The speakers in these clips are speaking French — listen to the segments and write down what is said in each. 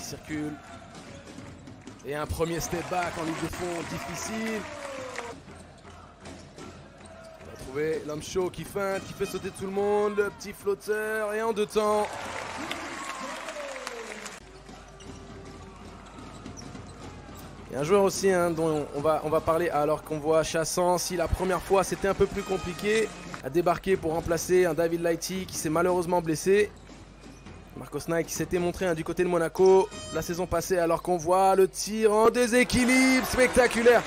circule. Et un premier step back en ligne de fond difficile. On va trouver l'homme chaud qui feinte, qui fait sauter tout le monde. Le petit flotteur et en 2 temps. Il y a un joueur aussi dont on va parler alors qu'on voit Chassant. Si la première fois c'était un peu plus compliqué à débarquer pour remplacer un David Lighty qui s'est malheureusement blessé. Marcos Knight qui s'était montré du côté de Monaco la saison passée alors qu'on voit le tir en déséquilibre spectaculaire.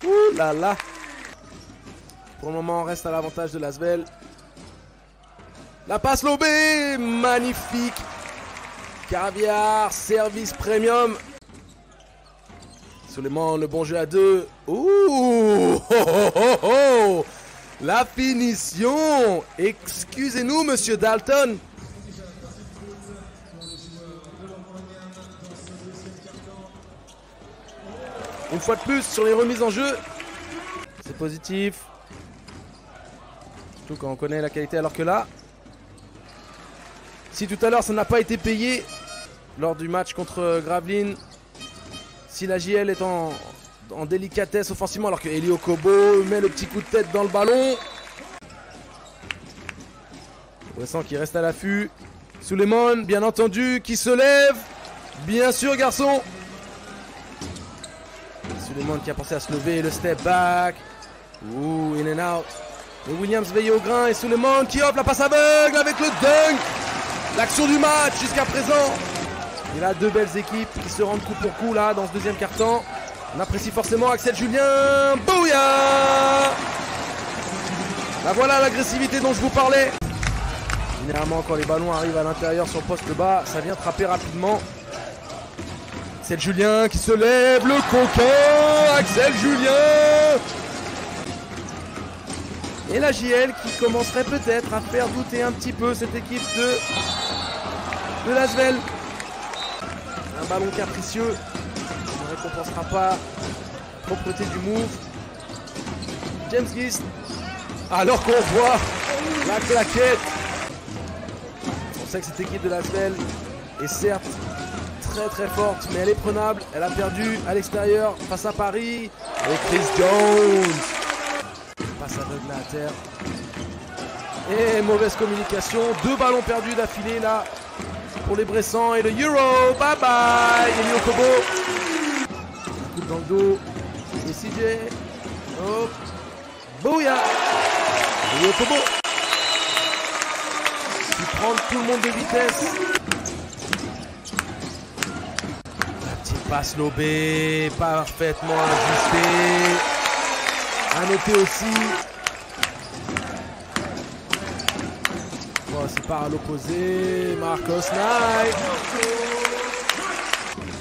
Ouh là là. Pour le moment on reste à l'avantage de l'Asvel. La passe lobée, magnifique. Caviar, service premium. Suleiman, le bon jeu à 2. Ouh oh, oh, oh, oh. La finition. Excusez-nous, monsieur Dalton. Une fois de plus sur les remises en jeu. C'est positif. Surtout quand on connaît la qualité, alors que là, si tout à l'heure ça n'a pas été payé lors du match contre Gravelines, si la JL est en délicatesse offensivement, alors que Elio Kobo met le petit coup de tête dans le ballon. Wesson qui reste à l'affût. Suleiman, bien entendu, qui se lève. Bien sûr, garçon. Suleiman qui a pensé à se lever, le step back. Ouh, in and out. Et Williams veille au grain et Suleiman qui offre la passe aveugle avec le dunk. L'action du match jusqu'à présent. Et là, 2 belles équipes qui se rendent coup pour coup là dans ce deuxième quart-temps. On apprécie forcément Axel Julien. Bouya! Là voilà l'agressivité dont je vous parlais. Généralement quand les ballons arrivent à l'intérieur sur le poste bas, ça vient frapper rapidement. Axel Julien qui se lève, le coquin, Axel Julien. Et la JL qui commencerait peut-être à faire douter un petit peu cette équipe de l'Asvel. Un ballon capricieux, on ne récompensera pas la propreté du move. James Gist, alors qu'on voit la claquette. On sait que cette équipe de l'Asvel est certes très très forte, mais elle est prenable. Elle a perdu à l'extérieur face à Paris. Et Chris Jones passe aveugle à terre. Et mauvaise communication. 2 ballons perdus d'affilée là pour les Bressans. Et le Euro. Bye bye. Elio Kobo. Un coup dans le dos. Et CJ. Oh. Bouya. Elio Kobo. Qui prend tout le monde de vitesse. Passe lobée, parfaitement ajustée. À noter aussi. Bon, c'est par à l'opposé. Marcos Knight.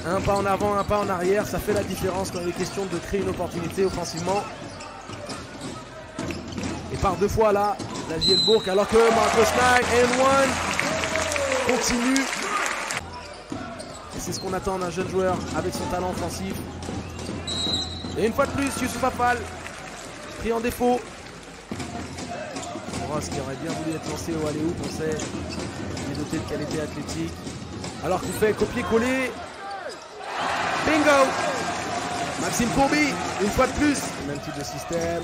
Un pas en avant, un pas en arrière. Ça fait la différence quand il est question de créer une opportunité offensivement. Et par 2 fois là, la Gielbourg, alors que Marcos Knight, N1 continue. C'est ce qu'on attend d'un jeune joueur avec son talent offensif. Et une fois de plus, Youssouf Afal pris en défaut. Ross qui aurait bien voulu être lancé au alley-oop, on sait. Il est doté de qualité athlétique. Alors qu'il fait copier-coller. Bingo! Maxime Courby, une fois de plus. Même type de système.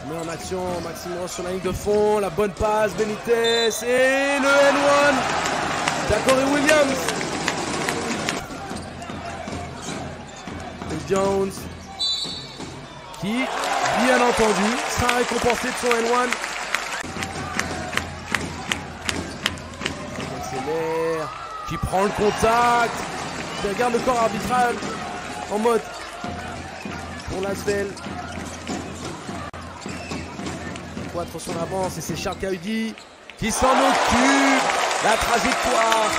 Met en action Maxime Ross sur la ligne de fond. La bonne passe, Benitez. Et le N1 d'Acoré Williams. Jones qui, bien entendu, sera récompensé de son N1. Il accélère, qui prend le contact, qui regarde le corps arbitral en mode pour l'Asvel. 4 sur l'avance et c'est Charles Cahudi qui s'en occupe. La trajectoire.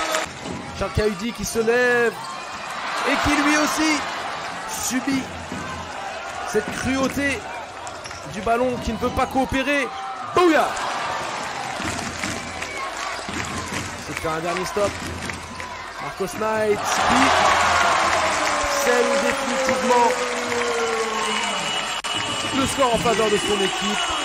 Charles Cahudi qui se lève et qui lui aussi subit cette cruauté du ballon qui ne peut pas coopérer. Bouya! C'est faire un dernier stop. Marcos Knight qui scelle définitivement le score en faveur de son équipe.